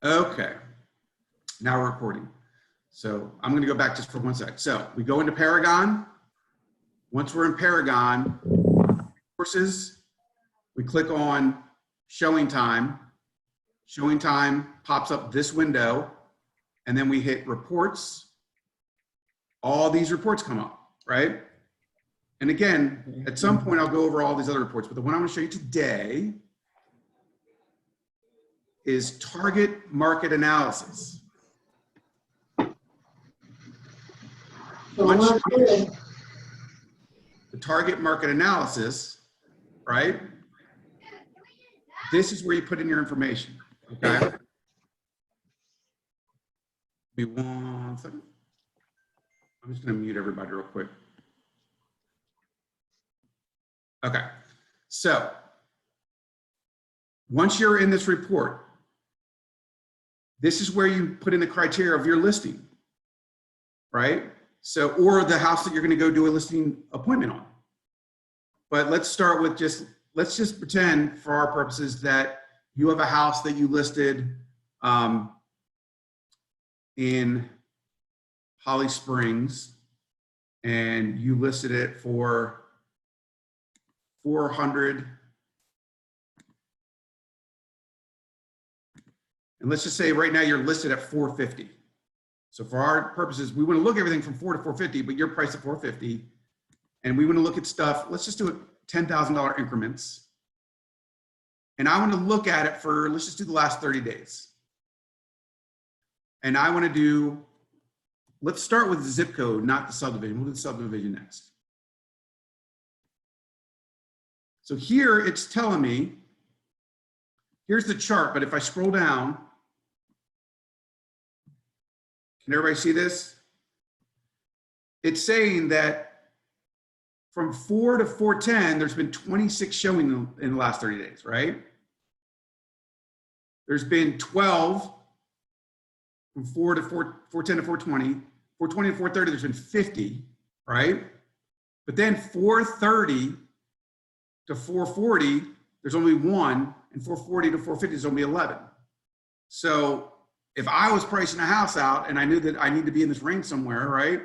Okay, now we're recording. So I'm going to go back just for 1 sec. So we go into Paragon. Once we're in Paragon, Resources, we click on Showing Time. Showing Time pops up this window, and then we hit Reports. All these reports come up, right? And again, at some point, I'll go over all these other reports, but the one I'm going to show you today is Target Market Analysis. Once the Target Market Analysis, right? This is where you put in your information, okay? Give me 1 second. I'm just going to mute everybody real quick. Okay, so once you're in this report, this is where you put in the criteria of your listing, right? So, or the house that you're going to go do a listing appointment on. But let's start with let's just pretend for our purposes that you have a house that you listed in Holly Springs, and you listed it for 400. And let's just say right now you're listed at 450. So for our purposes, we want to look at everything from 4 to 450, but you're priced at 450. And we want to look at stuff, let's just do it $10,000 increments. And I want to look at it for, let's just do the last 30 days. And I want to do, let's start with the zip code, not the subdivision. We'll do the subdivision next. So here it's telling me, here's the chart, but if I scroll down, can everybody see this? It's saying that from 4 to 410, there's been 26 showing in the last 30 days, right? There's been 12 from 410 to 420, 420 to 430, there's been 50, right? But then 430 to 440, there's only 1, and 440 to 450 is only 11. So if I was pricing a house out and I knew that I need to be in this range somewhere, right?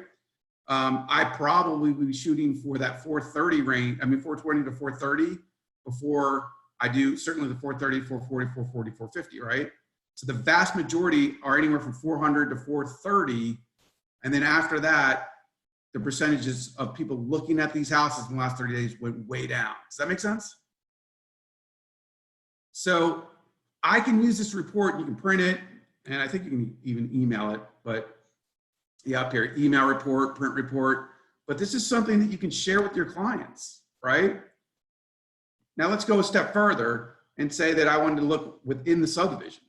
I probably would be shooting for that 430 range, 420 to 430 before I do certainly the 430, 440, 440, 450, right? So the vast majority are anywhere from 400 to 430. And then after that, the percentages of people looking at these houses in the last 30 days went way down. Does that make sense? So I can use this report, you can print it, and I think you can even email it, but yeah, up here, email report, print report, but this is something that you can share with your clients, right? Now let's go a step further and say that I wanted to look within the subdivision.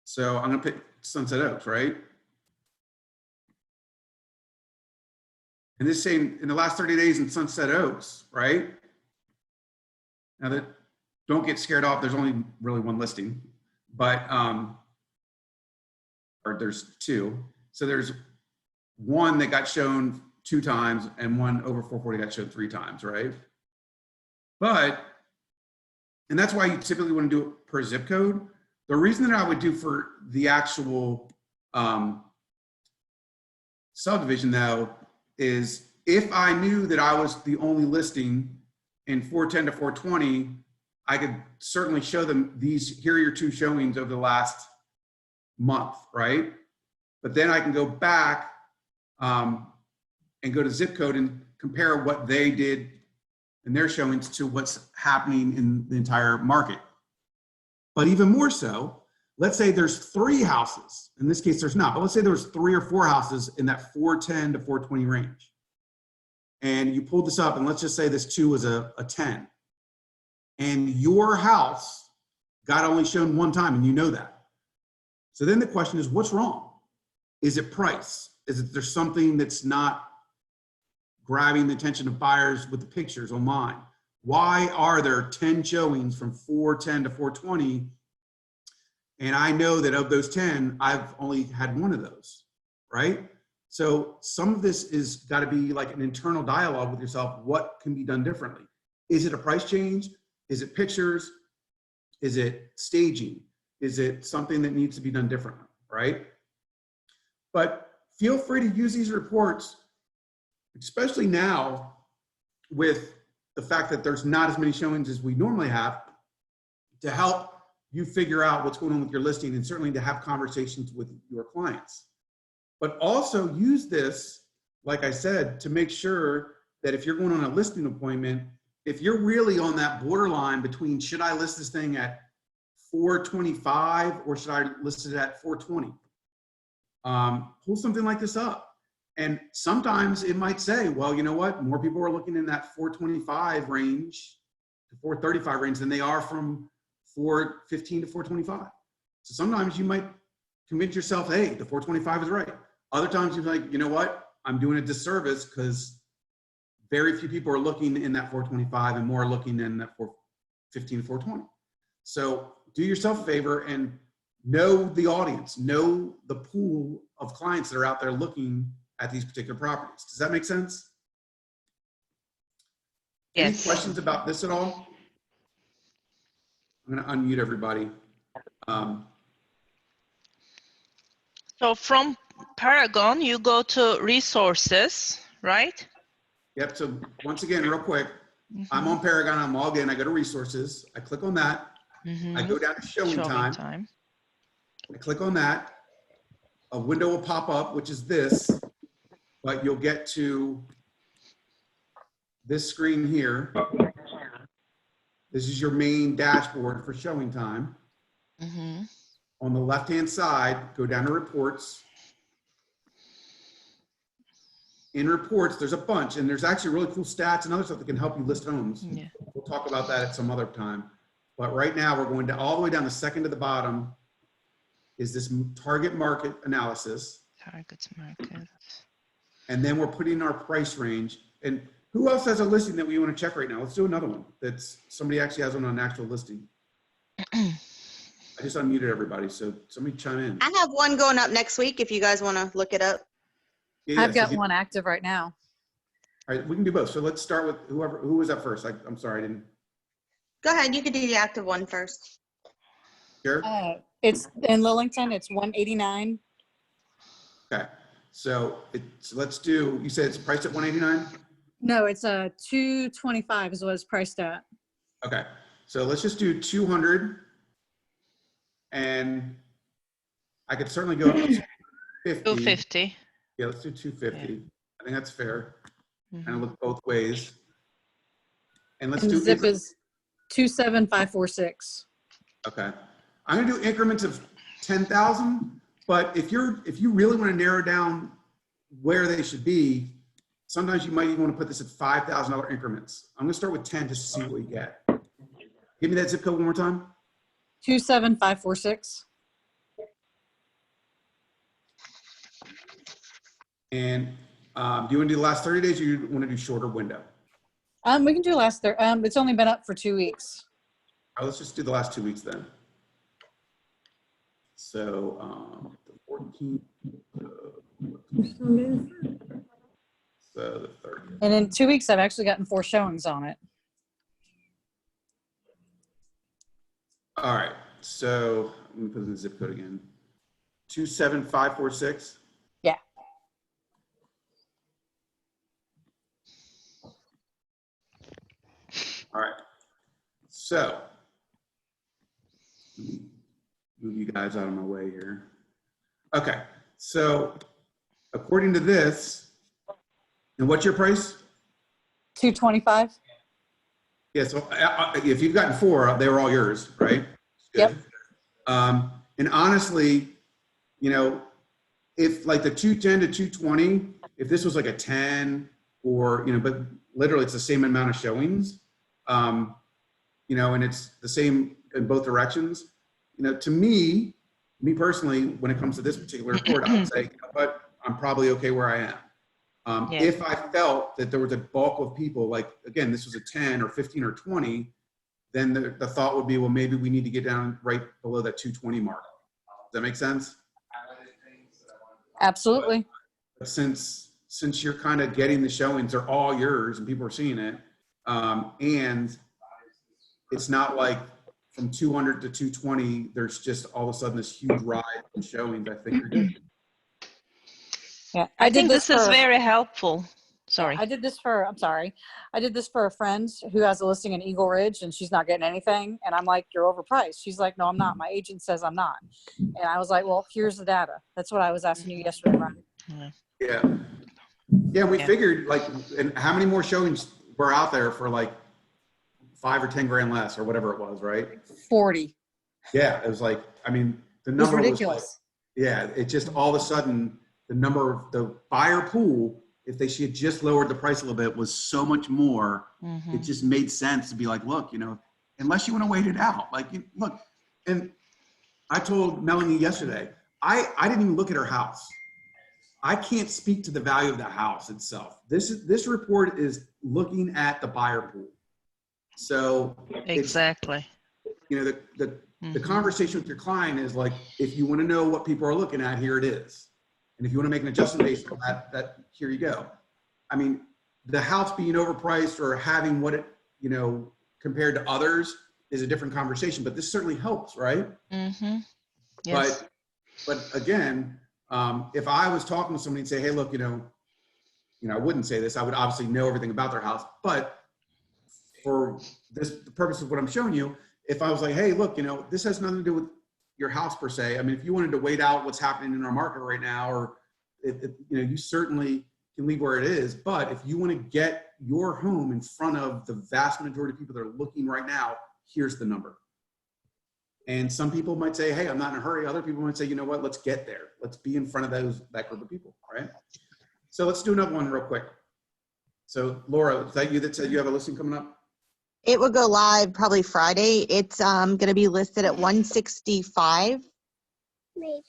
So I'm gonna pick Sunset Oaks, right? And this saying in the last 30 days in Sunset Oaks, right? Now that, don't get scared off, there's only really 1 listing, but, or there's 2. So there's 1 that got shown 2 times and 1 over 440 got shown 3 times, right? But, and that's why you typically want to do it per zip code. The reason that I would do for the actual subdivision though, is if I knew that I was the only listing in 410 to 420, I could certainly show them these, here are your 2 showings over the last month, right? But then I can go back and go to zip code and compare what they did in their showings to what's happening in the entire market. But even more so, let's say there's 3 houses. In this case, there's not, but let's say there was 3 or 4 houses in that 410 to 420 range. And you pulled this up, and let's just say this 2 was a 10. And your house got only shown 1 time, and you know that. So then the question is, what's wrong? Is it price? Is it there's something that's not grabbing the attention of buyers with the pictures online? Why are there 10 showings from 410 to 420? And I know that of those 10, I've only had 1 of those, right? So some of this is got to be like an internal dialogue with yourself. What can be done differently? Is it a price change? Is it pictures? Is it staging? Is it something that needs to be done differently, right? But feel free to use these reports, especially now with the fact that there's not as many showings as we normally have, to help you figure out what's going on with your listing, and certainly to have conversations with your clients. But also use this, like I said, to make sure that if you're going on a listing appointment, if you're really on that borderline between should I list this thing at 425 or should I list it at 420? Pull something like this up. And sometimes it might say, well, you know what? More people are looking in that 425 range to 435 range than they are from 415 to 425. So sometimes you might convince yourself, hey, the 425 is right. Other times you're like, you know what? I'm doing a disservice because very few people are looking in that 425 and more are looking in that 415 to 420. So do yourself a favor and know the audience, know the pool of clients that are out there looking at these particular properties. Does that make sense? Any questions about this at all? I'm going to unmute everybody. So from Paragon, you go to resources, right? Yep. So once again, real quick, I'm on Paragon. I'm logged in. I go to resources. I click on that. I go down to showing time. I click on that. A window will pop up, which is this, but you'll get to this screen here. This is your main dashboard for showing time. On the left-hand side, go down to reports. In reports, there's a bunch, and there's actually really cool stats and other stuff that can help you list homes. Yeah. We'll talk about that at some other time. But right now, we're going to all the way down the second to the bottom is this target market analysis. Target market. And then we're putting our price range. And who else has a listing that we want to check right now? Let's do another one. That's somebody actually has one on an actual listing. I just unmuted everybody, so somebody chime in. I have one going up next week if you guys want to look it up. Yeah, I've got one active right now. All right, we can do both. So let's start with who was up first? I'm sorry, I didn't. Go ahead, you can do the active one first. Sure. It's in Lillington, it's 189. Okay, so let's do, you said it's priced at 189? No, it's 225 is what it's priced at. Okay, so let's just do 200. And I could certainly go up to 250. 250. Yeah, let's do 250. Yeah. I think that's fair. And look both ways. And let's do zip is 27546. Okay. I'm gonna do increments of 10,000, but if you really want to narrow down where they should be, sometimes you might even want to put this at $5,000 increments. I'm gonna start with 10 just to see what you get. Give me that zip code one more time. 27546. And do you want to do the last 30 days or you want to do shorter window? We can do last it's only been up for 2 weeks. All right, let's just do the last 2 weeks then. So the 14th, so the 30th. And in 2 weeks, I've actually gotten 4 showings on it. All right, so let me put in the zip code again. 27546. Yeah. All right, so let me move you guys out of my way here. Okay, so according to this, and what's your price? 225. Yeah, so if you've gotten 4, they were all yours, right? Yep. And honestly, you know, if like the 210 to 220, if this was like a 10 or, you know, but literally it's the same amount of showings, you know, and it's the same in both directions, you know, to me personally, when it comes to this particular report, I would say, you know what, I'm probably okay where I am. If I felt that there was a bulk of people, like, again, this was a 10 or 15 or 20, then the thought would be, well, maybe we need to get down right below that 220 mark. Does that make sense? Absolutely. But since you're kind of getting the showings, they're all yours and people are seeing it. And it's not like from 200 to 220, there's just all of a sudden this huge rise in showings, I think you're good. Yeah, I did think this is for- very helpful. Sorry. I did this for, I'm sorry. I did this for a friend who has a listing in Eagle Ridge and she's not getting anything. And I'm like, you're overpriced. She's like, no, I'm not. My agent says I'm not. And I was like, well, here's the data. That's what I was asking you yesterday, Ron. Yeah. Yeah, we Yeah. figured like, and how many more showings were out there for like 5 or 10 grand less or whatever it was, right? 40. Yeah, it was like, I mean, the It was number was like, ridiculous. yeah, it just all of a sudden, the number of the buyer pool, if she had just lowered the price a little bit, was so much more. Mhm. It just made sense to be like, look, unless you want to wait it out, like, look. And I told Melanie yesterday, I didn't even look at her house. I can't speak to the value of the house itself. This report is looking at the buyer pool. So Exactly. the conversation with your client is like, if you want to know what people are looking at, here it is. And if you want to make an adjustment based on that here you go. I mean, the house being overpriced or having what it, compared to others is a different conversation, but this certainly helps, right? Mm-hmm. Yes. But again, if I was talking to somebody and say, hey, look, I wouldn't say this, I would obviously know everything about their house, but for the purpose of what I'm showing you, if I was like, hey, look, this has nothing to do with your house per se. I mean, if you wanted to wait out what's happening in our market right now, or you certainly can leave where it is. But if you want to get your home in front of the vast majority of people that are looking right now, here's the number. And some people might say, hey, I'm not in a hurry. Other people might say, you know what, let's get there. Let's be in front of that group of people, right? So let's do another one real quick. So Laura, is that you that said you have a listing coming up? It will go live probably Friday. It's going to be listed at 165. Maybe.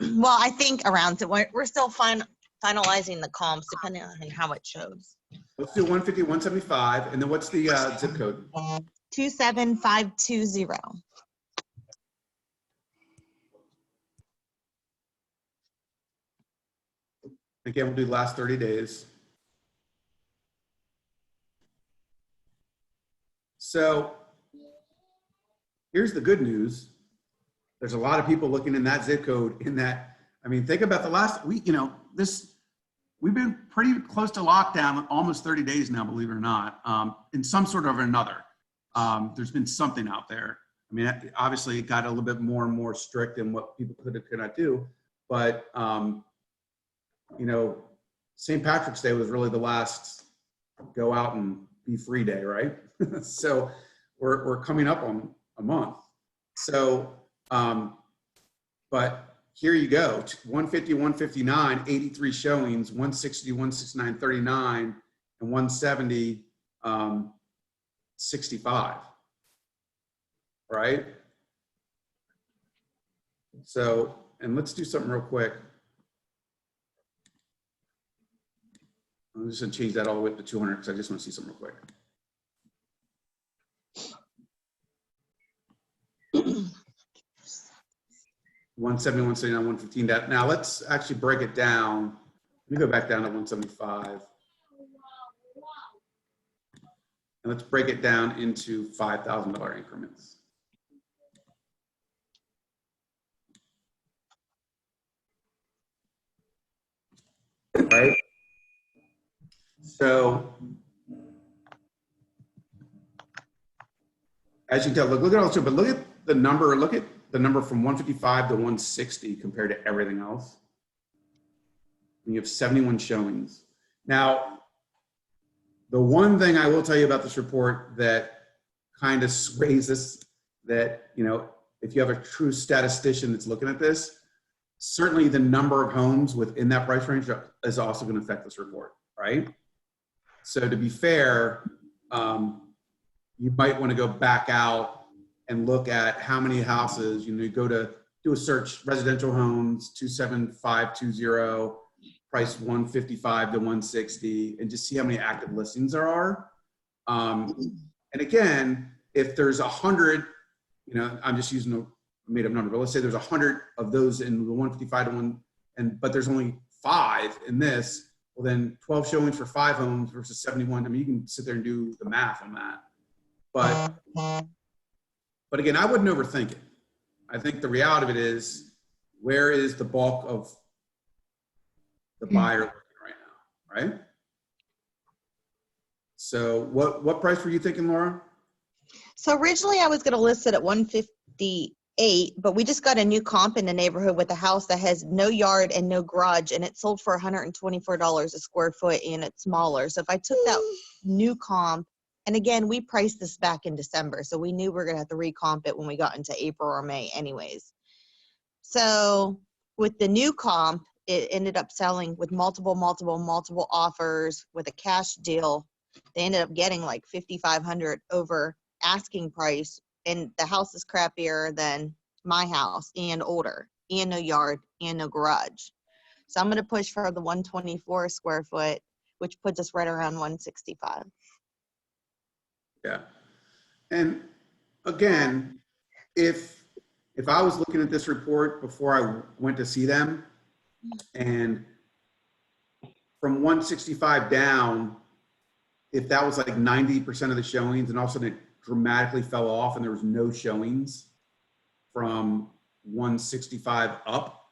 Well, I think around, so we're still finalizing the comps depending on how it shows. Let's do 150, 175. And then what's the zip code? 27520. Again, we'll do the last 30 days. So here's the good news. There's a lot of people looking in that zip code in that. I mean, think about the last week, we've been pretty close to lockdown, almost 30 days now, believe it or not, in some sort of another. There's been something out there. I mean, obviously it got a little bit more and more strict in what people could not do, but St. Patrick's Day was really the last go out and be free day, right? So we're coming up on a month. So, but here you go, 150, 159, 83 showings, 160, 169, 39, and 170, 65, right? So, and let's do something real quick. I'm just gonna change that all the way up to 200 because I just want to see something real quick. $170, $179, $115. Now let's actually break it down. Let me go back down to 175. And let's break it down into $5,000 increments. Right? So, as you can tell, look at all this, but look at the number, from 155 to 160 compared to everything else. And you have 71 showings. Now, the one thing I will tell you about this report that kind of sways this, that, if you have a true statistician that's looking at this, certainly the number of homes within that price range is also going to affect this report, right? So to be fair, you might want to go back out and look at how many houses, you go to do a search, residential homes, 27520, price 155 to 160, and just see how many active listings there are. And again, if there's 100, I'm just using a made up number, but let's say there's 100 of those in the 155 to 1, but there's only 5 in this, well then 12 showings for 5 homes versus 71. I mean, you can sit there and do the math on that. But again, I wouldn't overthink it. I think the reality of it is, where is the bulk of the buyer looking right now, right? So what price were you thinking, Laura? So originally I was going to list it at 158, but we just got a new comp in the neighborhood with a house that has no yard and no garage, and it sold for $124 a square foot, and it's smaller. So if I took that new comp, and again, we priced this back in December, so we knew we were going to have to recomp it when we got into April or May anyways. So with the new comp, it ended up selling with multiple offers with a cash deal. They ended up getting like 5,500 over asking price, and the house is crappier than my house and older and no yard and no garage. So I'm going to push for the 124 square foot, which puts us right around 165. Yeah. And again, if I was looking at this report before I went to see them, and from 165 down, if that was like 90% of the showings, and all of a sudden it dramatically fell off and there was no showings from 165 up,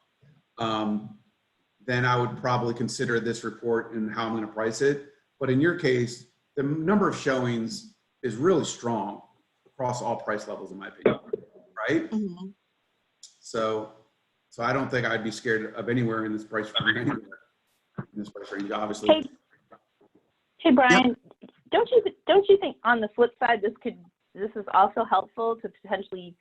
then I would probably consider this report and how I'm going to price it. But in your case, the number of showings is really strong across all price levels, in my opinion, right? Mm-hmm. So I don't think I'd be scared of anywhere in this price range, obviously. Hey Brian, don't you think on the flip side this is also helpful to potentially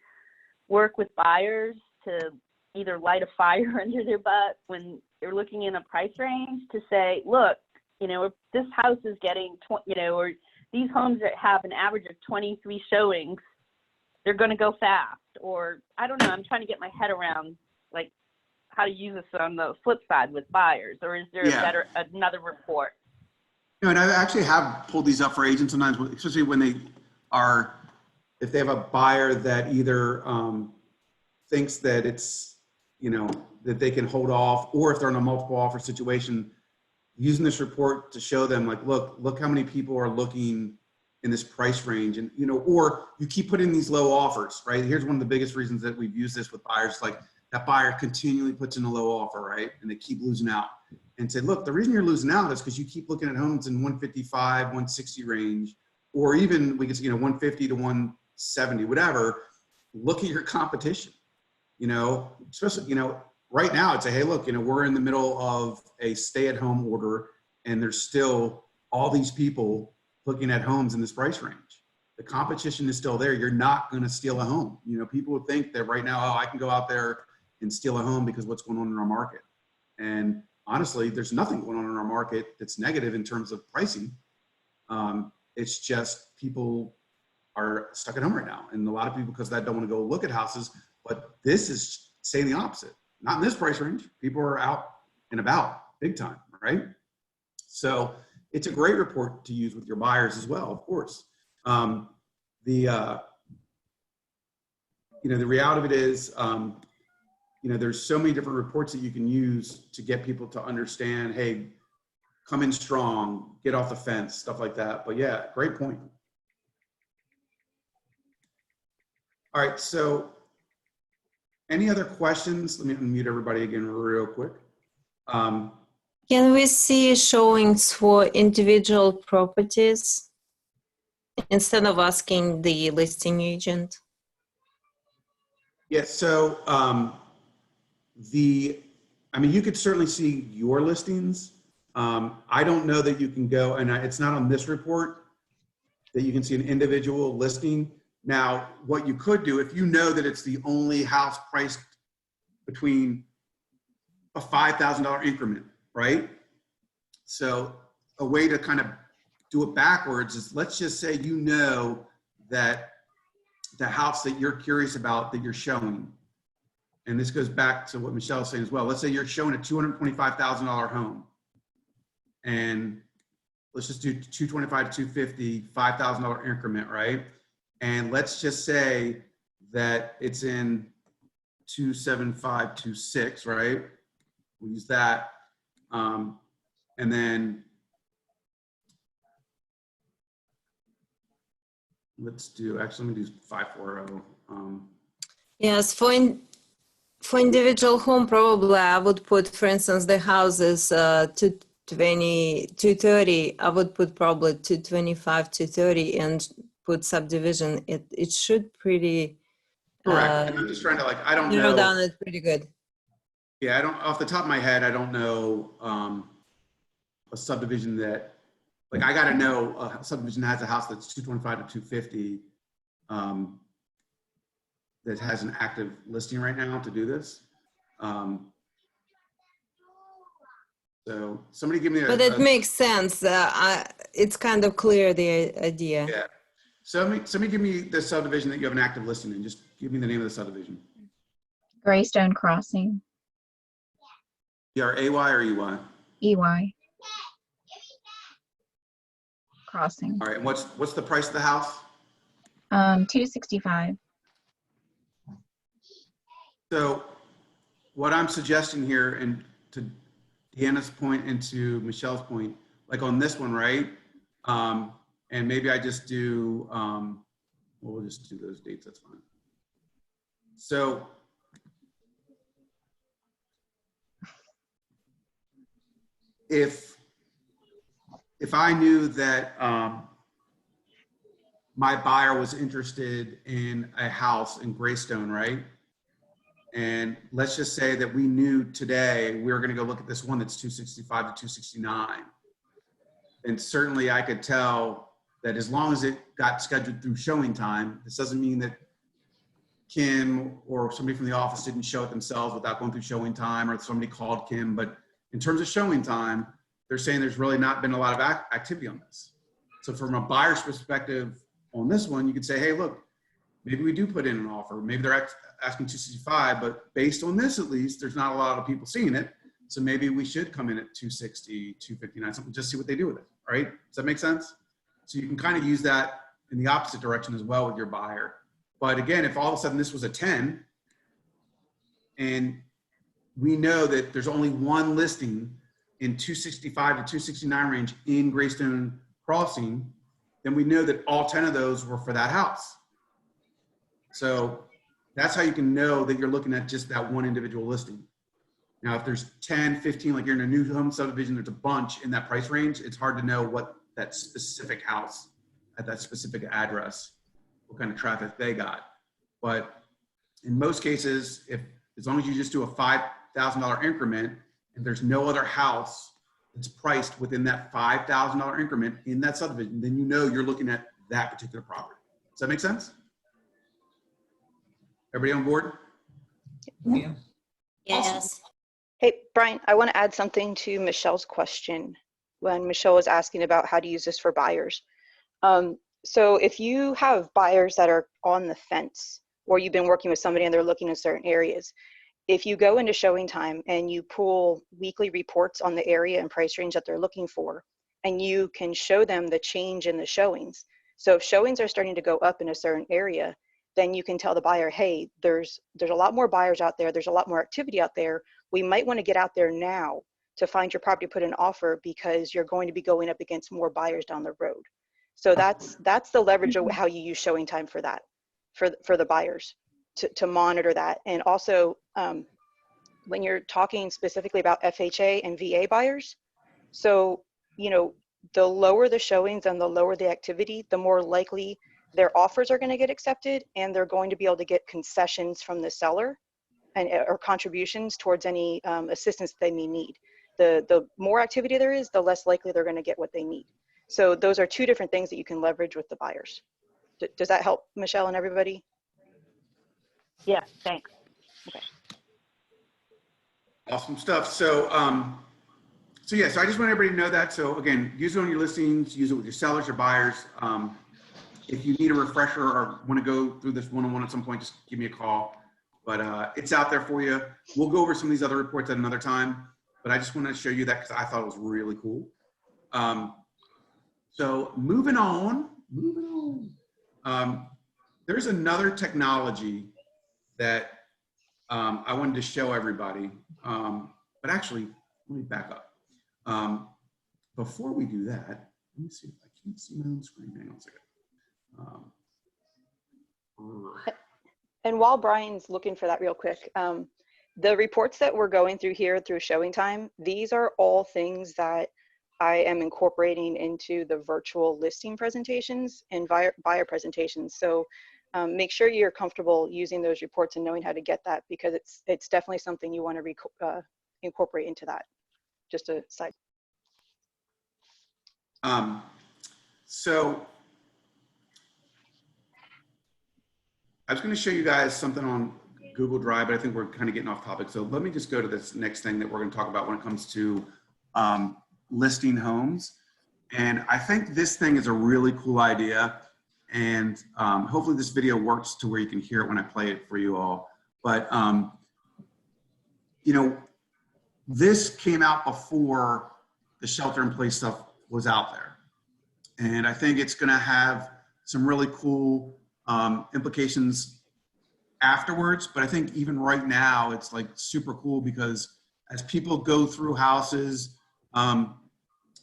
work with buyers to either light a fire under their butt when they're looking in a price range, to say, look, if this house is getting or these homes that have an average of 23 showings, they're going to go fast. Or I don't know, I'm trying to get my head around like how to use this on the flip side with buyers, or is there another report? And I actually have pulled these up for agents sometimes, especially when if they have a buyer that either thinks that it's, that they can hold off, or if they're in a multiple offer situation, using this report to show them like, look how many people are looking in this price range. And, or you keep putting these low offers, right? Here's one of the biggest reasons that we've used this with buyers, like that buyer continually puts in a low offer, right? And they keep losing out. And say, look, the reason you're losing out is because you keep looking at homes in 155, 160 range, or even we could say, 150 to 170, whatever. Look at your competition, especially, right now I'd say, hey, look, we're in the middle of a stay-at-home order, and there's still all these people looking at homes in this price range. The competition is still there. You're not going to steal a home. People would think that right now, I can go out there and steal a home because what's going on in our market. And honestly, there's nothing going on in our market that's negative in terms of pricing. It's just people are stuck at home right now. And a lot of people, because of that, don't want to go look at houses. But this is saying the opposite. Not in this price range. People are out and about big time, right? So it's a great report to use with your buyers as well, of course. The reality of it is, there's so many different reports that you can use to get people to understand, hey, come in strong, get off the fence, stuff like that. But yeah, great point. All right, so any other questions? Let me unmute everybody again real quick. Can we see showings for individual properties instead of asking the listing agent? Yes, so you could certainly see your listings. I don't know that you can go, and it's not on this report, that you can see an individual listing. Now, what you could do, if you know that it's the only house priced between a $5,000 increment, right? So a way to kind of do it backwards is, let's just say that the house that you're curious about that you're showing, and this goes back to what Michelle's saying as well. Let's say you're showing a $225,000 home, and let's just do 225 to 250, $5,000 increment, right? And let's just say that it's in 27526, right? We'll use that. And then let's do, actually, let me do 540. Yes, for individual home, probably I would put, for instance, the house is 230. I would put probably 225, 230, and put subdivision. It should pretty Correct. And I'm just trying to, like, I don't narrow know. down it pretty good. Yeah, I don't, off the top of my head, I don't know a subdivision that, like, I gotta know a subdivision that has a house that's 225 to 250 that has an active listing right now to do this. So somebody give me But it makes sense. It's kind of clear, the idea. yeah. Somebody give me the subdivision that you have an active listing in. Just give me the name of the subdivision. Greystone Crossing, G-R-A-Y or E-Y? EY Crossing. All right, and what's the price of the house? 265. So what I'm suggesting here, and to Deanna's point and to Michelle's point, like on this one, right? And maybe I just do, well, we'll just do those dates, that's fine. So if I knew that my buyer was interested in a house in Greystone, right? And let's just say that we knew today we were going to go look at this one that's 265 to 269. And certainly I could tell that as long as it got scheduled through showing time, this doesn't mean that Kim or somebody from the office didn't show it themselves without going through showing time, or somebody called Kim. But in terms of showing time, they're saying there's really not been a lot of activity on this. So from a buyer's perspective on this one, you could say, hey, look, maybe we do put in an offer. Maybe they're asking 265, but based on this, at least, there's not a lot of people seeing it. So maybe we should come in at 260, 259, something, just see what they do with it, all right? Does that make sense? So you can kind of use that in the opposite direction as well with your buyer. But again, if all of a sudden this was a 10, and we know that there's only one listing in 265 to 269 range in Greystone Crossing, then we know that all 10 of those were for that house. So that's how you can know that you're looking at just that one individual listing. Now, if there's 10, 15, like you're in a new home subdivision, there's a bunch in that price range, it's hard to know what that specific house at that specific address, what kind of traffic they got. But in most cases, as long as you just do a $5,000 increment and there's no other house that's priced within that $5,000 increment in that subdivision, then you know you're looking at that particular property. Does that make sense? Everybody on board? Yeah. Yes. Hey, Brian, I want to add something to Michelle's question when Michelle was asking about how to use this for buyers. So if you have buyers that are on the fence, or you've been working with somebody and they're looking in certain areas, if you go into showing time and you pull weekly reports on the area and price range that they're looking for, and you can show them the change in the showings. So if showings are starting to go up in a certain area, then you can tell the buyer, hey, there's a lot more buyers out there. There's a lot more activity out there. We might want to get out there now to find your property, put an offer, because you're going to be going up against more buyers down the road. So that's the leverage of how you use showing time for that, for the buyers to monitor that. And also when you're talking specifically about FHA and VA buyers, so, you know, the lower the showings and the lower the activity, the more likely their offers are going to get accepted, and they're going to be able to get concessions from the seller or contributions towards any assistance they may need. The more activity there is, the less likely they're going to get what they need. So those are two different things that you can leverage with the buyers. Does that help, Michelle and everybody? Yeah, thanks. Okay. Awesome stuff. So, so yeah, so I just want everybody to know that. So again, use it on your listings, use it with your sellers, your buyers. If you need a refresher or want to go through this one-on-one at some point, just give me a call. But it's out there for you. We'll go over some of these other reports at another time, but I just wanted to show you that because I thought it was really cool. So moving on. There's another technology that I wanted to show everybody. But actually, let me back up. Before we do that, let me see if I can't see my own screen. Hang on a second. And while Brian's looking for that real quick, the reports that we're going through here through Showingtime, these are all things that I am incorporating into the virtual listing presentations and buyer presentations. So make sure you're comfortable using those reports and knowing how to get that, because it's definitely something you want to incorporate into that. Just a side. So I was going to show you guys something on Google Drive, but I think we're kind of getting off topic. So let me just go to this next thing that we're going to talk about when it comes to listing homes. And I think this thing is a really cool idea. And hopefully this video works to where you can hear it when I play it for you all. But, you know, this came out before the shelter-in-place stuff was out there. And I think it's going to have some really cool implications afterwards. But I think even right now, it's like super cool because as people go through houses,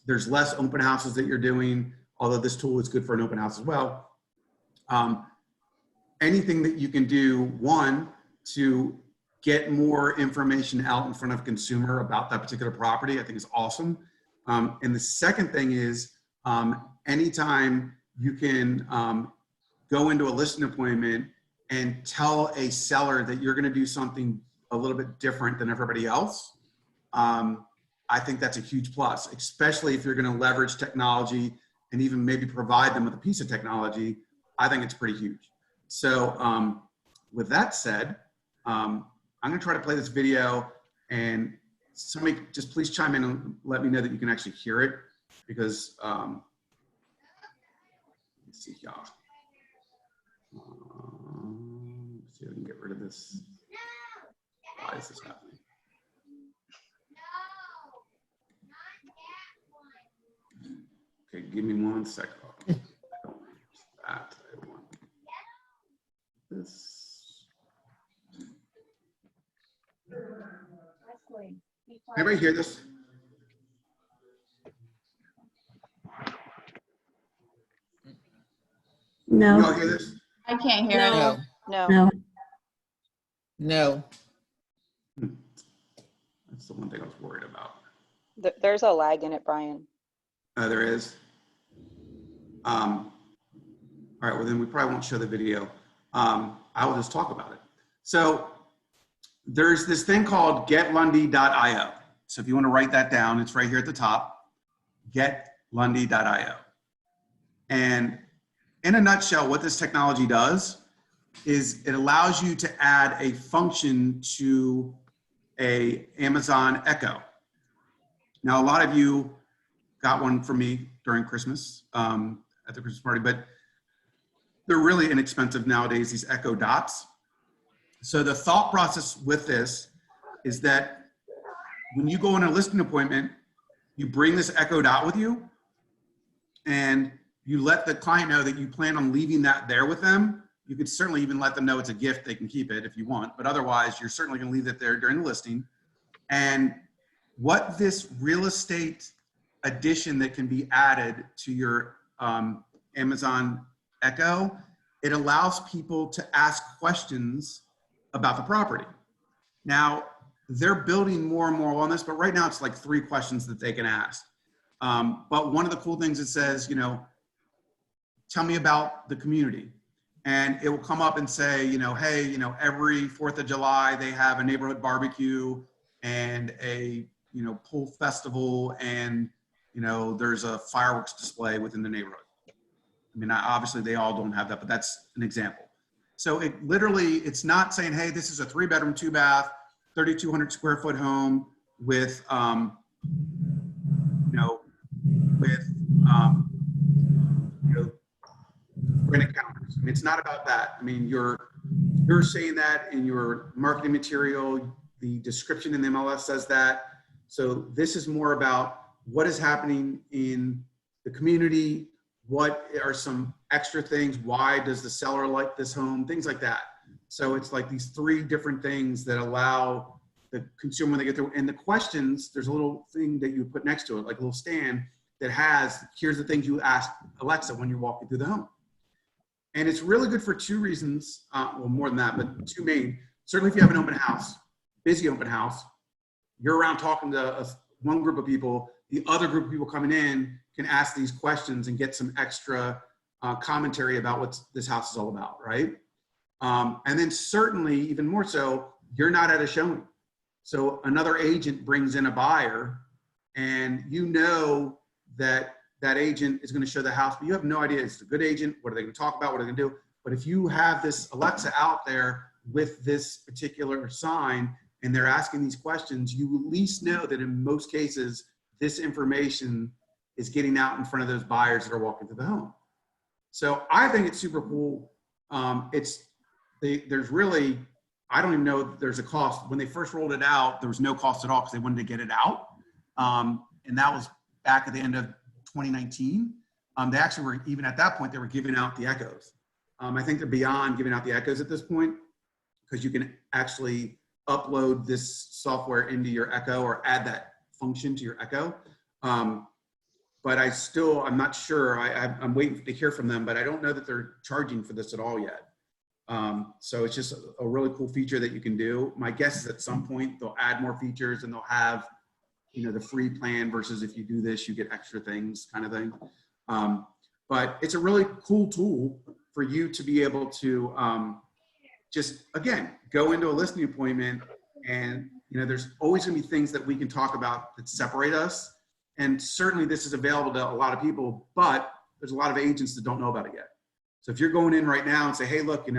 there's less open houses that you're doing, although this tool is good for an open house as well. Anything that you can do, one, to get more information out in front of a consumer about that particular property, I think is awesome. And the second thing is, anytime you can go into a listing appointment and tell a seller that you're going to do something a little bit different than everybody else, I think that's a huge plus, especially if you're going to leverage technology and even maybe provide them with a piece of technology. I think it's pretty huge. So with that said, I'm going to try to play this video, and somebody just please chime in and let me know that you can actually hear it, because let's see, y'all. Let's see if I can get rid of this. Why is this happening? Okay, give me 1 second. I don't want that. I want this. Everybody hear this? No. You all hear this? I can't hear it. No. No. No. No. That's the one thing I was worried about. There's a lag in it, Brian. There is. All right, well then we probably won't show the video. I will just talk about it. So there's this thing called getlundy.io. So if you want to write that down, it's right here at the top, getlundy.io. And in a nutshell, what this technology does is it allows you to add a function to a Amazon Echo. Now, a lot of you got one from me during Christmas, at the Christmas party, but they're really inexpensive nowadays, these Echo Dots. So the thought process with this is that when you go on a listing appointment, you bring this Echo Dot with you, and you let the client know that you plan on leaving that there with them. You could certainly even let them know it's a gift, they can keep it if you want, but otherwise you're certainly gonna leave it there during the listing. And what this real estate addition that can be added to your Amazon Echo, it allows people to ask questions about the property. Now, they're building more and more on this, but right now it's like 3 questions that they can ask. But one of the cool things it says, you know, tell me about the community. And it will come up and say, you know, hey, you know, every 4th of July, they have a neighborhood barbecue and a, you know, pool festival, and, you know, there's a fireworks display within the neighborhood. I mean, obviously they all don't have that, but that's an example. So it literally, it's not saying, hey, this is a 3-bedroom, 2-bath, 3,200 square foot home with, you know, with, you know, granite counters. I mean, it's not about that. I mean, you're saying that in your marketing material, the description in the MLS says that. So this is more about what is happening in the community. What are some extra things? Why does the seller like this home? Things like that. So it's like these 3 different things that allow the consumer when they get through. And the questions, there's a little thing that you put next to it, like a little stand that has, here's the things you ask Alexa when you're walking through the home. And it's really good for two reasons. Well, more than that, but two main. Certainly if you have an open house, busy open house, you're around talking to one group of people, the other group of people coming in can ask these questions and get some extra commentary about what this house is all about, right? And then certainly, even more so, you're not at a showing. So another agent brings in a buyer and you know that that agent is going to show the house, but you have no idea it's a good agent. What are they going to talk about? What are they going to do? But if you have this Alexa out there with this particular sign and they're asking these questions, you at least know that in most cases, this information is getting out in front of those buyers that are walking through the home. So I think it's super cool. There's really, I don't even know if there's a cost. When they first rolled it out, there was no cost at all because they wanted to get it out. And that was back at the end of 2019. They actually were, even at that point, they were giving out the echoes. I think they're beyond giving out the echoes at this point because you can actually upload this software into your Echo or add that function to your Echo. But I'm not sure. I'm waiting to hear from them, but I don't know that they're charging for this at all yet. So it's just a really cool feature that you can do. My guess is at some point they'll add more features and they'll have, the free plan versus if you do this, you get extra things kind of thing. But it's a really cool tool for you to be able to just, again, go into a listing appointment and, there's always gonna be things that we can talk about that separate us. And certainly this is available to a lot of people, but there's a lot of agents that don't know about it yet. So if you're going in right now and say, hey, look,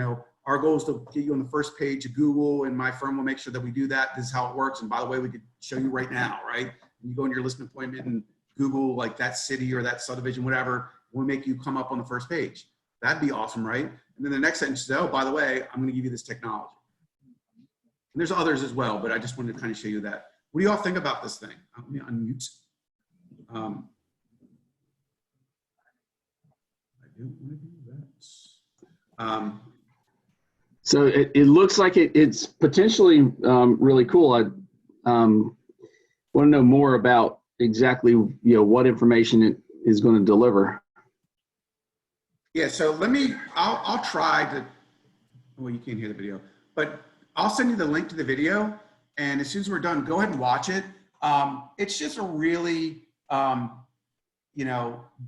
our goal is to get you on the first page of Google and my firm will make sure that we do that. This is how it works. And by the way, we could show you right now, right? And you go in your listing appointment and Google like that city or that subdivision, whatever, we'll make you come up on the first page. That'd be awesome, right? And then the next sentence says, oh, by the way, I'm gonna give you this technology. And there's others as well, but I just wanted to kind of show you that. What do y'all think about this thing? Let me unmute. I don't want to do that. So it looks like it's potentially really cool. I want to know more about exactly what information it is going to deliver. Yeah, so I'll try to. Well, you can't hear the video, but I'll send you the link to the video, and as soon as we're done, go ahead and watch it. It's just a really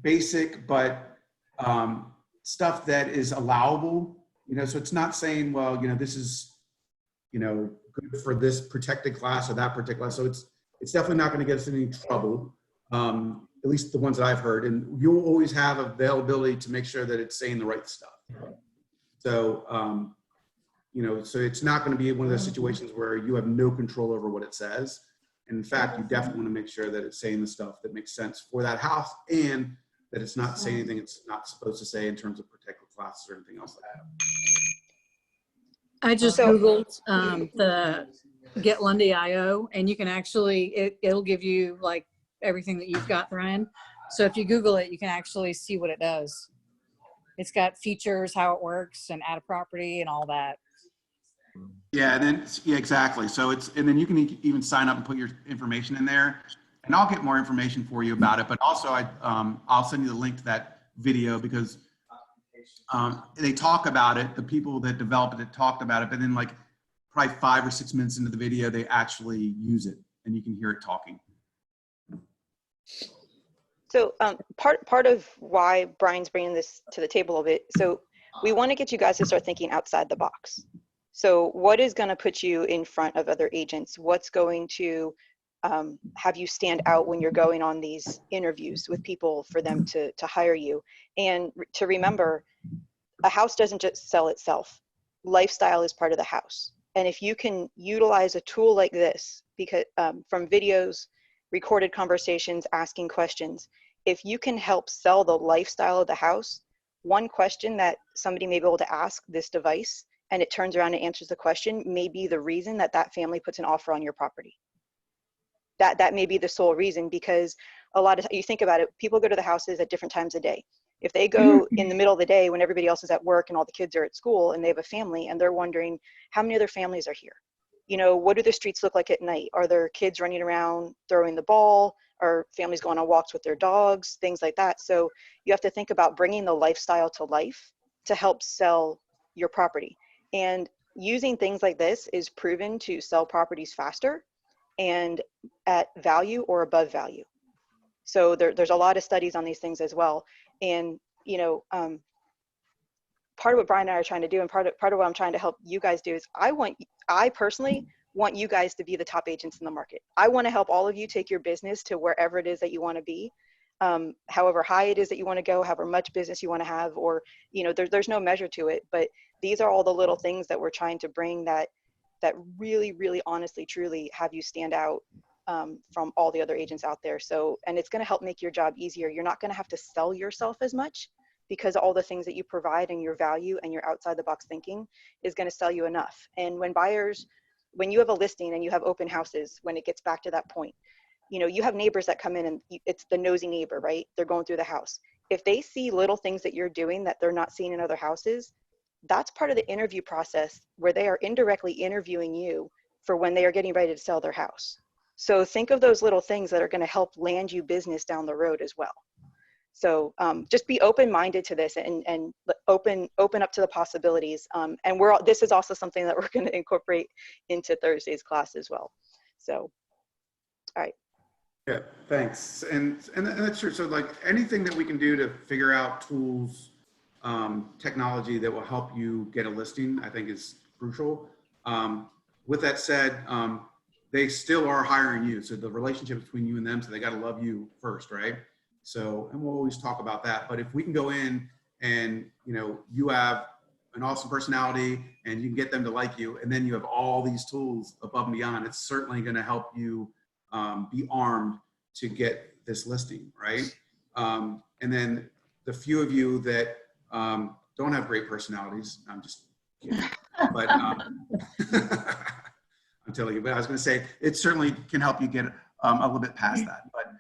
basic, but stuff that is allowable. So it's not saying, well, this is, good for this protected class or that particular class. So it's definitely not going to get us in any trouble, at least the ones that I've heard. And you'll always have availability to make sure that it's saying the right stuff. So, so it's not going to be one of those situations where you have no control over what it says. And in fact, you definitely want to make sure that it's saying the stuff that makes sense for that house and that it's not saying anything it's not supposed to say in terms of protected classes or anything else like that. I just Googled the Get Lundy IO, and you can actually, it'll give you like everything that you've got, Ryan. So if you Google it, you can actually see what it does. It's got features, how it works, and add a property and all that. Yeah, and then exactly. So and then you can even sign up and put your information in there, and I'll get more information for you about it. But also, I'll send you the link to that video because they talk about it. The people that developed it talked about it, but then like probably 5 or 6 minutes into the video, they actually use it, and you can hear it talking. So part of why Brian's bringing this to the table a bit, so we want to get you guys to start thinking outside the box. So what is going to put you in front of other agents? What's going to have you stand out when you're going on these interviews with people for them to hire you? And to remember, a house doesn't just sell itself. Lifestyle is part of the house. And if you can utilize a tool like this, because from videos, recorded conversations, asking questions, if you can help sell the lifestyle of the house, one question that somebody may be able to ask this device and it turns around and answers the question may be the reason that that family puts an offer on your property. That may be the sole reason, because a lot of, you think about it, people go to the houses at different times of day. If they go in the middle of the day when everybody else is at work and all the kids are at school and they have a family and they're wondering how many other families are here? What do the streets look like at night? Are there kids running around throwing the ball? Are families going on walks with their dogs? Things like that. So you have to think about bringing the lifestyle to life to help sell your property. And using things like this is proven to sell properties faster and at value or above value. So there's a lot of studies on these things as well. And, you know, part of what Brian and I are trying to do, and part of what I'm trying to help you guys do is I personally want you guys to be the top agents in the market. I want to help all of you take your business to wherever it is that you want to be. However high it is that you want to go, however much business you want to have, or, you know, there's no measure to it, but these are all the little things that we're trying to bring that really, really honestly, truly have you stand out from all the other agents out there. So, and it's going to help make your job easier. You're not going to have to sell yourself as much because all the things that you provide and your value and your outside the box thinking is going to sell you enough. And when you have a listing and you have open houses, when it gets back to that point, you know, you have neighbors that come in and it's the nosy neighbor, right? They're going through the house. If they see little things that you're doing that they're not seeing in other houses, that's part of the interview process where they are indirectly interviewing you for when they are getting ready to sell their house. So think of those little things that are going to help land you business down the road as well. So just be open-minded to this and open up to the possibilities. And this is also something that we're going to incorporate into Thursday's class as well. So, all right. Yeah, thanks. And that's true. So like anything that we can do to figure out tools, technology that will help you get a listing, I think is crucial. With that said, they still are hiring you. So the relationship between you and them, so they got to love you first, right? So, and we'll always talk about that. But if we can go in and, you know, you have an awesome personality and you can get them to like you, and then you have all these tools above and beyond, it's certainly going to help you be armed to get this listing, right? And then the few of you that don't have great personalities, I'm just kidding, but I'm telling you, but I was going to say, it certainly can help you get a little bit past that. But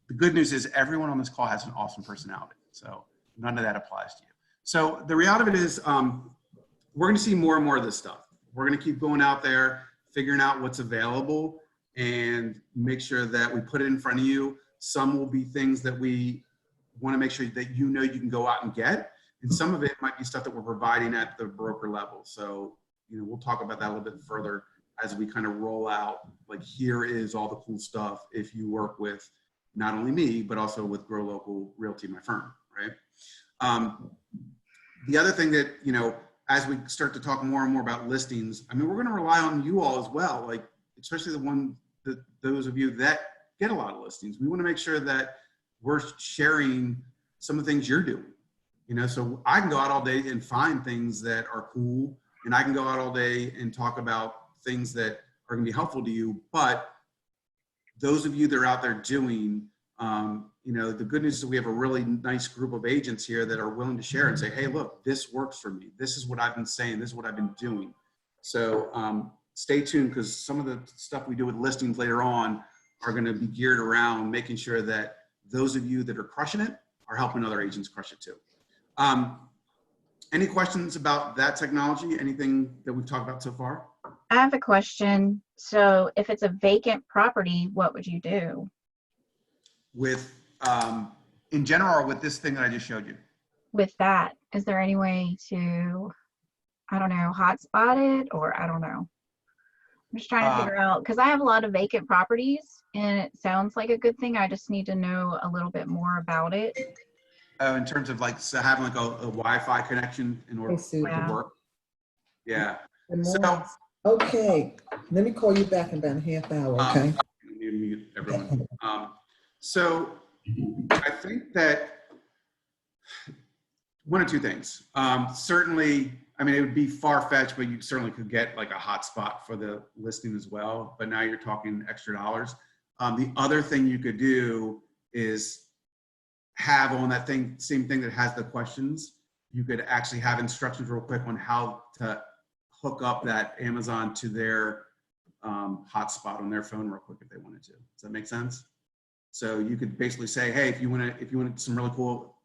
the good news is everyone on this call has an awesome personality. So none of that applies to you. So the reality of it is we're going to see more and more of this stuff. We're going to keep going out there, figuring out what's available and make sure that we put it in front of you. Some will be things that we want to make sure that you know you can go out and get. And some of it might be stuff that we're providing at the broker level. So, you know, we'll talk about that a little bit further as we kind of roll out, like, here is all the cool stuff if you work with not only me, but also with Grow Local Realty, my firm, right? The other thing that, you know, as we start to talk more and more about listings, I mean, we're going to rely on you all as well, like, especially those of you that get a lot of listings. We want to make sure that we're sharing some of the things you're doing, you know, so I can go out all day and find things that are cool, and I can go out all day and talk about things that are going to be helpful to you. But those of you that are out there doing, you know, the good news is that we have a really nice group of agents here that are willing to share and say, hey, look, this works for me. This is what I've been saying. This is what I've been doing. So stay tuned, because some of the stuff we do with listings later on are going to be geared around making sure that those of you that are crushing it are helping other agents crush it too. Any questions about that technology? Anything that we've talked about so far? I have a question. So if it's a vacant property, what would you do? With, in general, or with this thing that I just showed you? With that, is there any way to, I don't know, hotspot it, or I don't know. I'm just trying to figure out, because I have a lot of vacant properties and it sounds like a good thing. I just need to know a little bit more about it. In terms of like, so having like a Wi-Fi connection in order Hey, for it to work. Yeah. Good So, morning. Okay, let me call you back in about a half hour, okay? I'm gonna mute everyone. So I think that one of two things. Certainly, I mean, it would be far-fetched, but you certainly could get like a hotspot for the listing as well. But now you're talking extra dollars. The other thing you could do is have on that same thing that has the questions, you could actually have instructions real quick on how to hook up that Amazon to their hotspot on their phone real quick if they wanted to. Does that make sense? So you could basically say, hey, if you wanted some really cool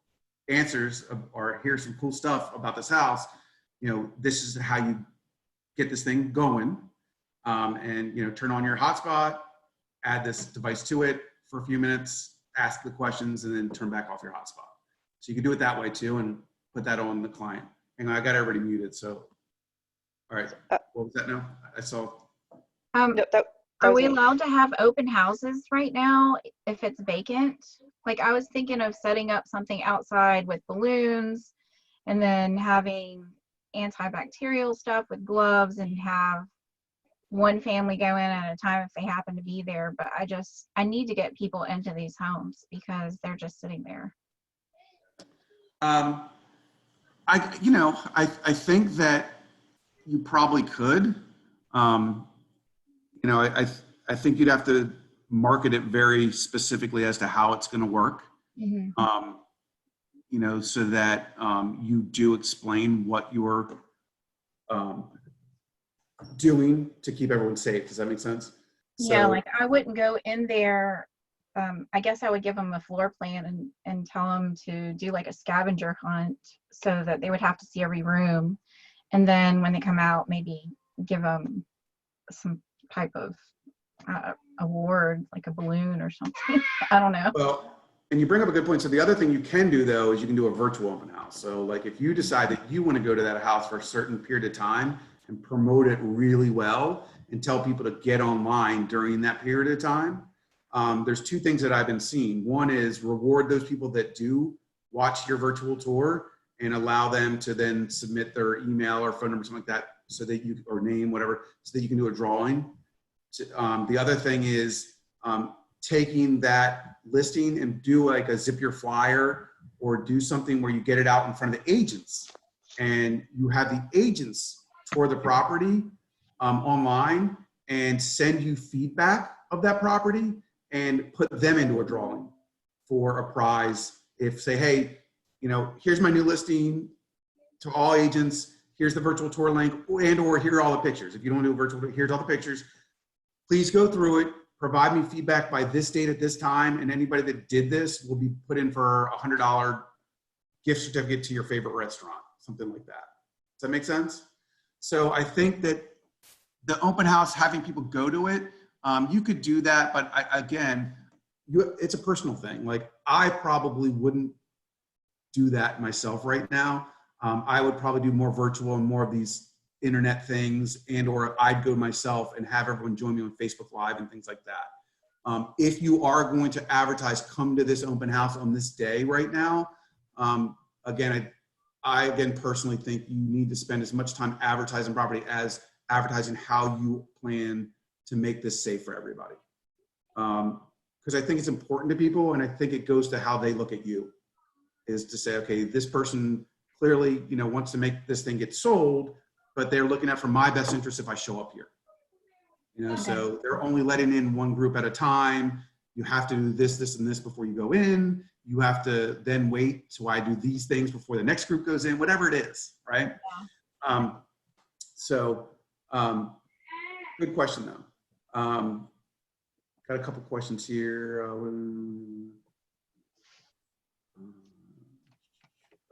answers or hear some cool stuff about this house, you know, this is how you get this thing going. And, you know, turn on your hotspot, add this device to it for a few minutes, ask the questions, and then turn back off your hotspot. So you can do it that way too. And put that on the client. And I got everybody muted, so. All right, what was that now? I saw. Um, No, that are was we me. allowed to have open houses right now if it's vacant? Like I was thinking of setting up something outside with balloons and then having antibacterial stuff with gloves and have one family go in at a time if they happen to be there. But I need to get people into these homes because they're just sitting there. I think that you probably could. I think you'd have to market it very specifically as to how it's going to work. So that you do explain what you're doing to keep everyone safe. Does that make sense? Yeah, like I wouldn't go in there. I guess I would give them a floor plan and tell them to do like a scavenger hunt so that they would have to see every room. And then when they come out, maybe give them some type of award, like a balloon or something. I don't know. Well, and you bring up a good point. So the other thing you can do though is you can do a virtual open house. So like if you decide that you want to go to that house for a certain period of time and promote it really well and tell people to get online during that period of time, there's two things that I've been seeing. One is reward those people that do watch your virtual tour and allow them to then submit their email or phone number, something like that, so that you, or name, whatever, so that you can do a drawing. The other thing is taking that listing and do like a zip your flyer or do something where you get it out in front of the agents and you have the agents tour the property online and send you feedback of that property and put them into a drawing for a prize. If say, hey, here's my new listing to all agents, here's the virtual tour link, and or here are all the pictures. If you don't do a virtual, here's all the pictures. Please go through it, provide me feedback by this date at this time, and anybody that did this will be put in for a $100 gift certificate to your favorite restaurant, something like that. Does that make sense? So I think that the open house, having people go to it, you could do that, but it's a personal thing. Like I probably wouldn't do that myself right now. I would probably do more virtual and more of these internet things, and or I'd go myself and have everyone join me on Facebook Live and things like that. If you are going to advertise, come to this open house on this day right now, I personally think you need to spend as much time advertising property as advertising how you plan to make this safe for everybody. Because I think it's important to people, and I think it goes to how they look at you, is to say, okay, this person clearly, wants to make this thing get sold, but they're looking out for my best interest if I show up here. So they're only letting in one group at a time. You have to do this, this, and this before you go in. You have to then wait till I do these things before the next group goes in, whatever it is, right? Yeah. Good question though. Got a couple questions here.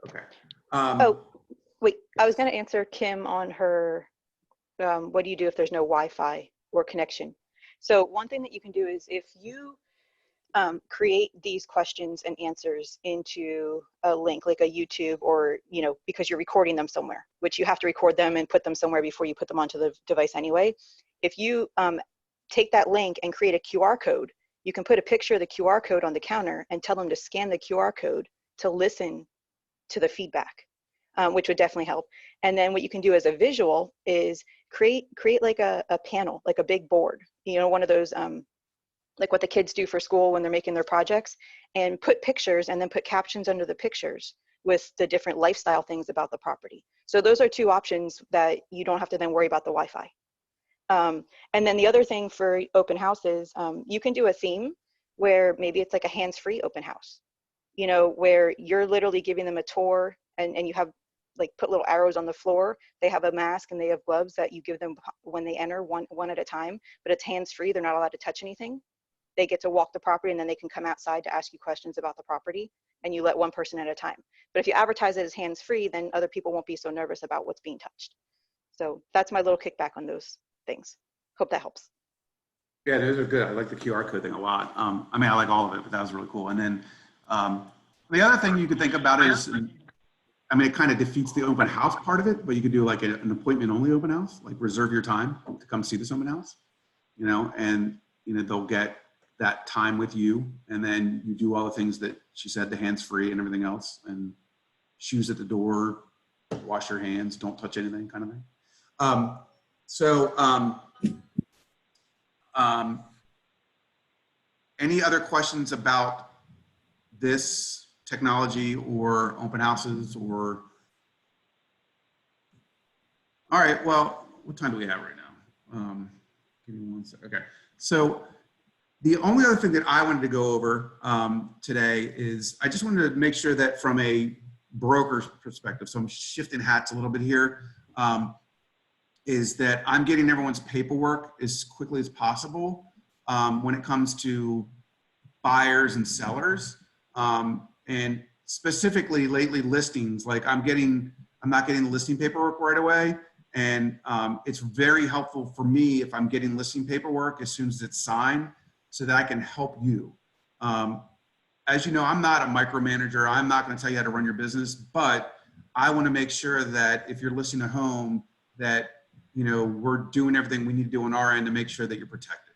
Okay. Wait, I was going to answer Kim on her, what do you do if there's no Wi-Fi or connection? So one thing that you can do is if you create these questions and answers into a link like a YouTube, or, because you're recording them somewhere, which you have to record them and put them somewhere before you put them onto the device anyway. If you take that link and create a QR code, you can put a picture of the QR code on the counter and tell them to scan the QR code to listen to the feedback, which would definitely help. And then what you can do as a visual is create like a panel, like a big board, one of those, like what the kids do for school when they're making their projects, and put pictures and then put captions under the pictures with the different lifestyle things about the property. So those are two options that you don't have to then worry about the Wi-Fi. And then the other thing for open houses, you can do a theme where maybe it's like a hands-free open house, where you're literally giving them a tour, and you have like put little arrows on the floor. They have a mask and they have gloves that you give them when they enter, one at a time, but it's hands-free. They're not allowed to touch anything. They get to walk the property, and then they can come outside to ask you questions about the property, and you let one person at a time. But if you advertise it as hands-free, then other people won't be so nervous about what's being touched. So that's my little kickback on those things. Hope that helps. Yeah, those are good. I like the QR code thing a lot. I like all of it, but that was really cool. And then the other thing you could think about is, I mean, it kind of defeats the open house part of it, but you could do like an appointment only open house, like reserve your time to come see this open house, you know, and, you know, they'll get that time with you. And then you do all the things that she said, the hands free and everything else, and shoes at the door, wash your hands, don't touch anything kind of thing. Any other questions about this technology or open houses or? All right, well, what time do we have right now? Give me one second. Okay, so the only other thing that I wanted to go over today is I just wanted to make sure that from a broker's perspective, so I'm shifting hats a little bit here, is that I'm getting everyone's paperwork as quickly as possible when it comes to buyers and sellers. And specifically lately listings, like I'm not getting the listing paperwork right away. And it's very helpful for me if I'm getting listing paperwork as soon as it's signed so that I can help you. As you know, I'm not a micromanager. I'm not going to tell you how to run your business, but I want to make sure that if you're listing a home that, you know, we're doing everything we need to do on our end to make sure that you're protected.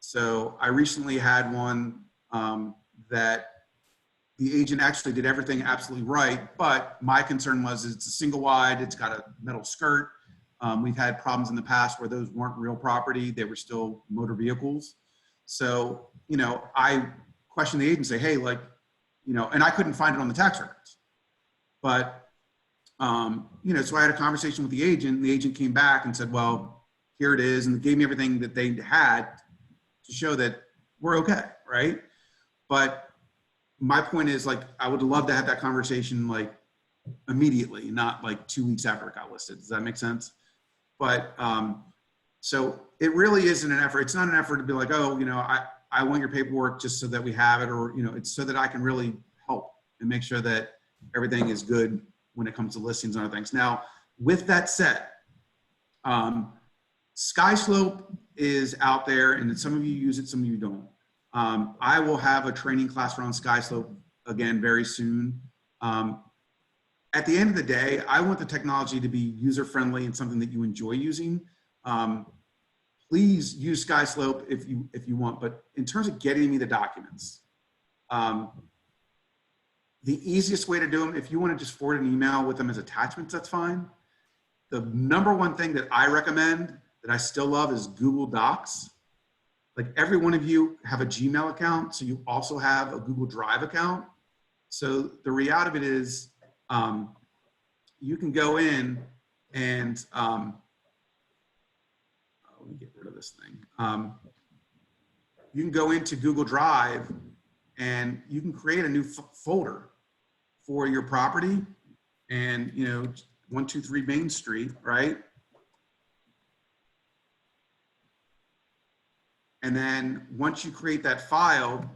So I recently had one that the agent actually did everything absolutely right, but my concern was it's a single wide, it's got a metal skirt. We've had problems in the past where those weren't real property, they were still motor vehicles. So, you know, I questioned the agent and say, hey, like, you know, and I couldn't find it on the tax records. But, you know, so I had a conversation with the agent, and the agent came back and said, well, here it is, and gave me everything that they had to show that we're okay, right? But my point is, like, I would love to have that conversation like immediately, not like 2 weeks after it got listed. Does that make sense? But so it really isn't an effort. It's not an effort to be like, oh, you know, I want your paperwork just so that we have it, or, you know, it's so that I can really help and make sure that everything is good when it comes to listings and other things. Now, with that said, SkySlope is out there, and some of you use it, some of you don't. I will have a training class around SkySlope again very soon. At the end of the day, I want the technology to be user-friendly and something that you enjoy using. Please use SkySlope if you want, but in terms of getting me the documents, the easiest way to do them, if you want to just forward an email with them as attachments, that's fine. The number one thing that I recommend that I still love is Google Docs. Like, every one of you have a Gmail account, so you also have a Google Drive account. So the reality of it is, you can go in and, let me get rid of this thing. You can go into Google Drive and you can create a new folder for your property, and, you know, 123 Main Street, right? And then once you create that file,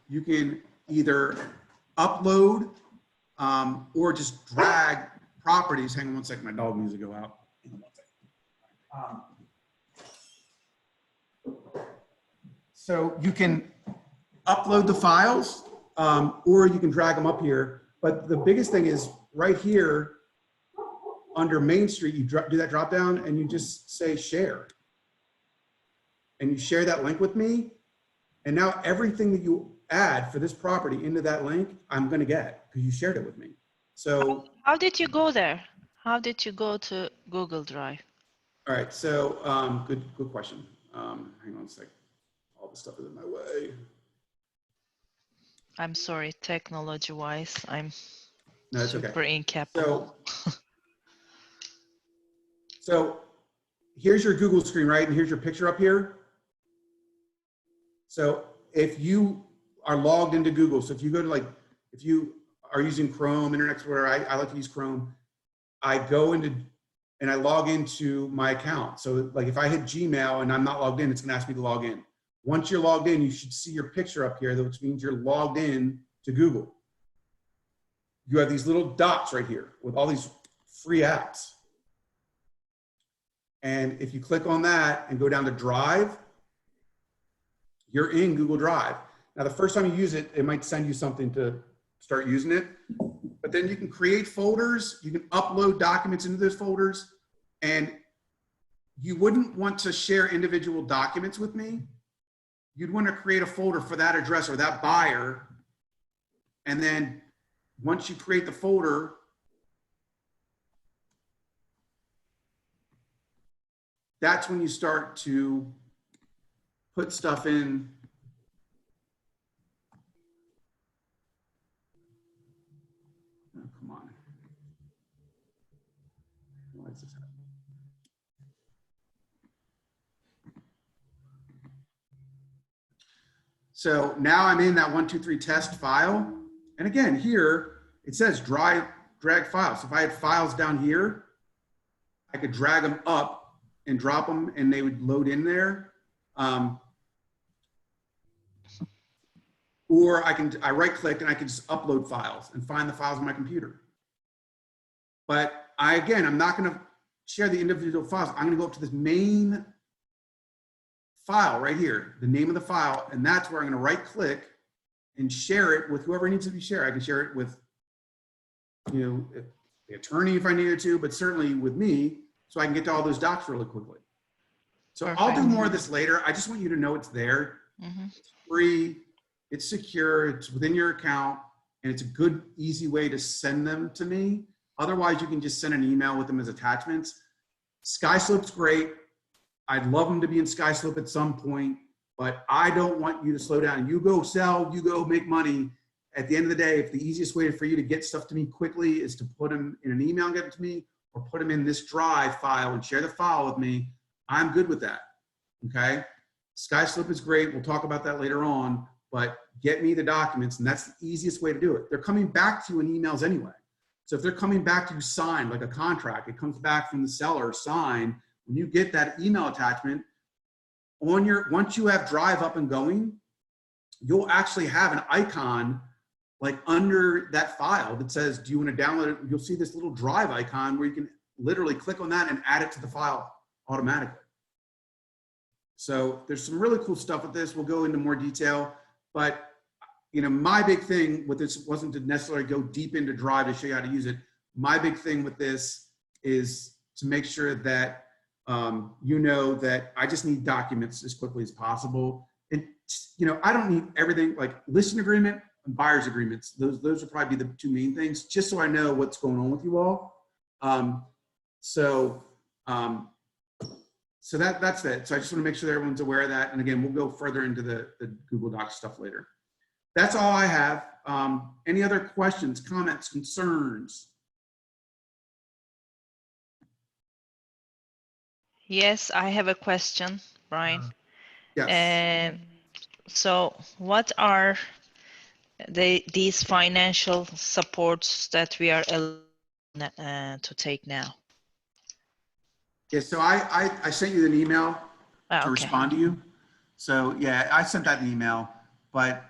you can either upload or just drag properties. Hang on one second, my dog needs to go out. Hang on one second. So you can upload the files, or you can drag them up here. But the biggest thing is right here under Main Street, you do that drop down and you just say share. And you share that link with me. And now everything that you add for this property into that link, I'm going to get because you shared it with me. So how did you go there? How did you go to Google Drive? All right. So good question. Hang on a sec. All the stuff is in my way. I'm sorry, technology-wise, I'm super okay. incapable. So here's your Google screen, right? And here's your picture up here. So if you are logged into Google, so if you go to, like, if you are using Chrome, Internet Explorer, I like to use Chrome. I go into and I log into my account. So, like, if I hit Gmail and I'm not logged in, it's going to ask me to log in. Once you're logged in, you should see your picture up here, which means you're logged in to Google. You have these little dots right here with all these free apps. And if you click on that and go down to Drive, you're in Google Drive. Now, the first time you use it, it might send you something to start using it, but then you can create folders, you can upload documents into those folders, and you wouldn't want to share individual documents with me. You'd want to create a folder for that address or that buyer. And then once you create the folder, that's when you start to put stuff in. Oh, come on. Why is this happening? So now I'm in that 1, 2, 3 test file. And again, here it says drag files. So if I had files down here, I could drag them up and drop them and they would load in there. Or I right click and I can just upload files and find the files on my computer. But I'm not gonna share the individual files. I'm gonna go up to this main file right here, the name of the file, and that's where I'm gonna right click and share it with whoever needs to be shared. I can share it with, the attorney if I needed to, but certainly with me, so I can get to all those docs really quickly. So I'll do more of this later. I just want you to know it's there. It's free, it's secure, it's within your account, and it's a good, easy way to send them to me. Otherwise, you can just send an email with them as attachments. SkySlope's great. I'd love them to be in SkySlope at some point, but I don't want you to slow down. You go sell, you go make money. At the end of the day, if the easiest way for you to get stuff to me quickly is to put them in an email and get it to me, or put them in this Drive file and share the file with me, I'm good with that, okay? SkySlope is great. We'll talk about that later on, but get me the documents, and that's the easiest way to do it. They're coming back to you in emails anyway. So if they're coming back to you signed, like a contract, it comes back from the seller signed. When you get that email attachment, once you have Drive up and going, you'll actually have an icon like under that file that says, do you want to download it? You'll see this little Drive icon where you can literally click on that and add it to the file automatically. So there's some really cool stuff with this. We'll go into more detail, but my big thing with this wasn't to necessarily go deep into Drive to show you how to use it. My big thing with this is to make sure that that I just need documents as quickly as possible. And, I don't need everything like listing agreement and buyer's agreements. Those will probably be the two main things, just so I know what's going on with you all. So that's it. So I just want to make sure that everyone's aware of that. And again, we'll go further into the Google Docs stuff later. That's all I have. Any other questions, comments, concerns? Yes, I have a question, Brian. Yes. So what are these financial supports that we are to take now? Yeah, so I sent you an email to respond to you. So yeah, I sent that email, but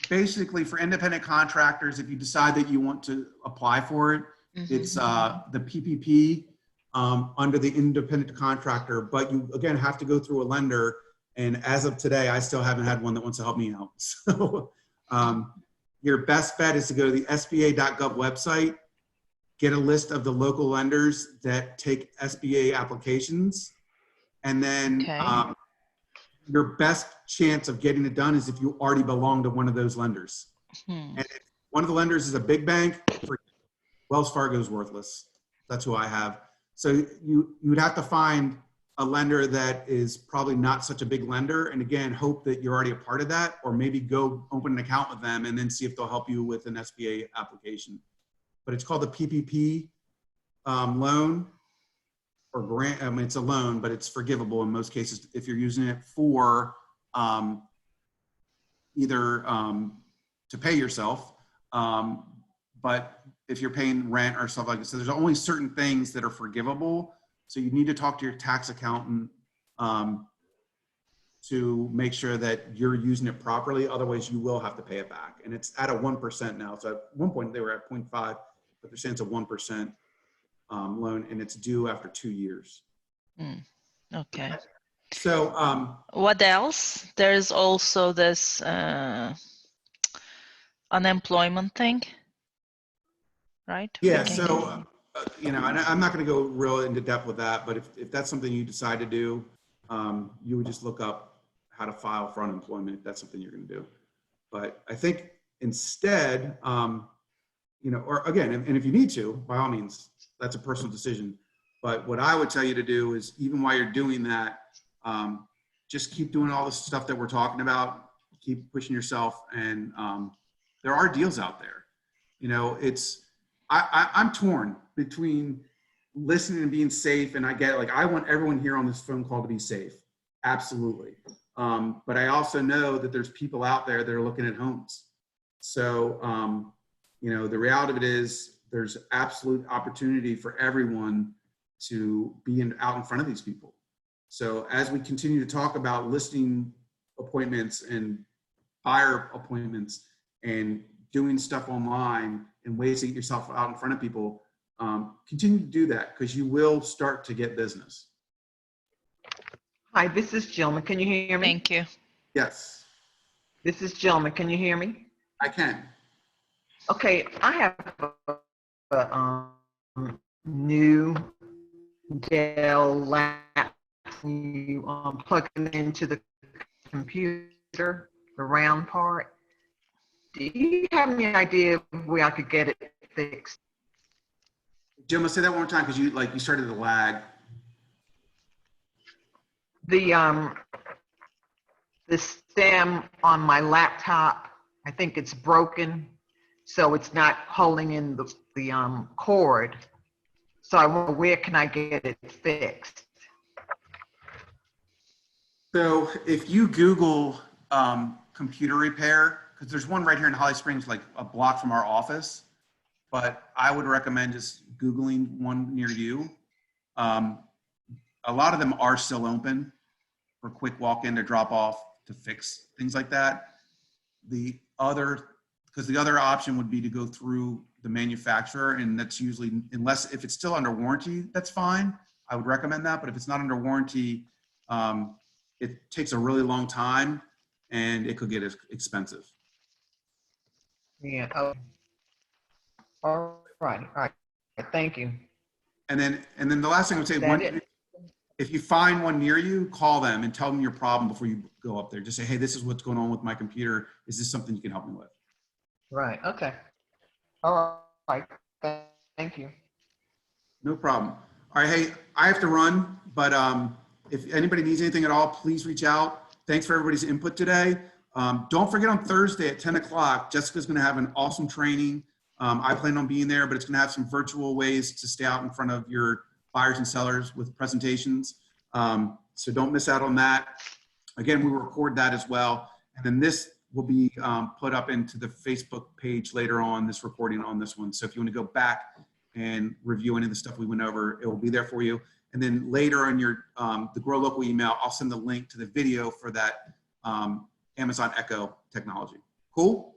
basically for independent contractors, if you decide that you want to apply for it, it's the PPP under the independent contractor, but you again have to go through a lender. And as of today, I still haven't had one that wants to help me out. So your best bet is to go to the SBA.gov website, get a list of the local lenders that take SBA applications, and then your best chance of getting it done is if you already belong to one of those lenders. And if one of the lenders is a big bank, Wells Fargo is worthless. That's who I have. So you would have to find a lender that is probably not such a big lender, and again, hope that you're already a part of that, or maybe go open an account with them and then see if they'll help you with an SBA application. But it's called the PPP loan or grant. I mean, it's a loan, but it's forgivable in most cases if you're using it for either to pay yourself, but if you're paying rent or stuff like that. So there's only certain things that are forgivable. So you need to talk to your tax accountant to make sure that you're using it properly. Otherwise, you will have to pay it back. And it's at a 1% now. So at one point they were at 0.5, but they're saying it's a 1% loan, and it's due after 2 years. Okay. So, What else? There's also this unemployment thing, right? We yeah, can so, you know, and I'm not going to go real into depth with that, but if that's something you decide to do, you would just look up how to file for unemployment if that's something you're going to do. But I think instead, you know, or again, and if you need to, by all means, that's a personal decision. But what I would tell you to do is, even while you're doing that, just keep doing all the stuff that we're talking about. Keep pushing yourself, and there are deals out there. You know, I'm torn between listening and being safe, and I get, like, I want everyone here on this phone call to be safe, absolutely. But I also know that there's people out there that are looking at homes. So, you know, the reality of it is there's absolute opportunity for everyone to be out in front of these people. So as we continue to talk about listing appointments and buyer appointments and doing stuff online and ways to get yourself out in front of people, continue to do that, because you will start to get business. Hi, this is Gilman. Can you hear me? Thank you. Yes, This is Gilman. Can you hear me? I can. Okay, I have a new Dell laptop. You plug it into the computer, the round part. Do you have any idea where I could get it fixed? Jim, let's say that one more time, because you started to lag. The stem on my laptop, I think it's broken, so it's not holding in the cord. So I wonder, where can I get it fixed? So if you Google computer repair, because there's one right here in Holly Springs, like a block from our office, but I would recommend just Googling one near you. A lot of them are still open for quick walk-in to drop off to fix things like that. Because the other option would be to go through the manufacturer, and that's usually, unless if it's still under warranty, that's fine. I would recommend that. But if it's not under warranty, it takes a really long time and it could get expensive. Yeah. Oh. All right. Thank you. And then the last thing I would say, That it? if you find one near you, call them and tell them your problem before you go up there. Just say, hey, this is what's going on with my computer. Is this something you can help me with? Right. Okay. All right. Thank you. No problem. All right, hey, I have to run, but if anybody needs anything at all, please reach out. Thanks for everybody's input today. Don't forget, on Thursday at 10 o'clock, Jessica's going to have an awesome training. I plan on being there, but it's going to have some virtual ways to stay out in front of your buyers and sellers with presentations. So don't miss out on that. Again, we will record that as well. And then this will be put up into the Facebook page later on, this recording on this one. So if you want to go back and review any of the stuff we went over, it will be there for you. And then later on your the Grow Local email, I'll send the link to the video for that Amazon Echo technology. Cool?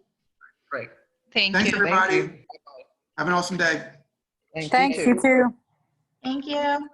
Great. Thank Thanks, you. everybody. Thank you. Have an awesome day. Thank Thanks, you you too. too. Thank you.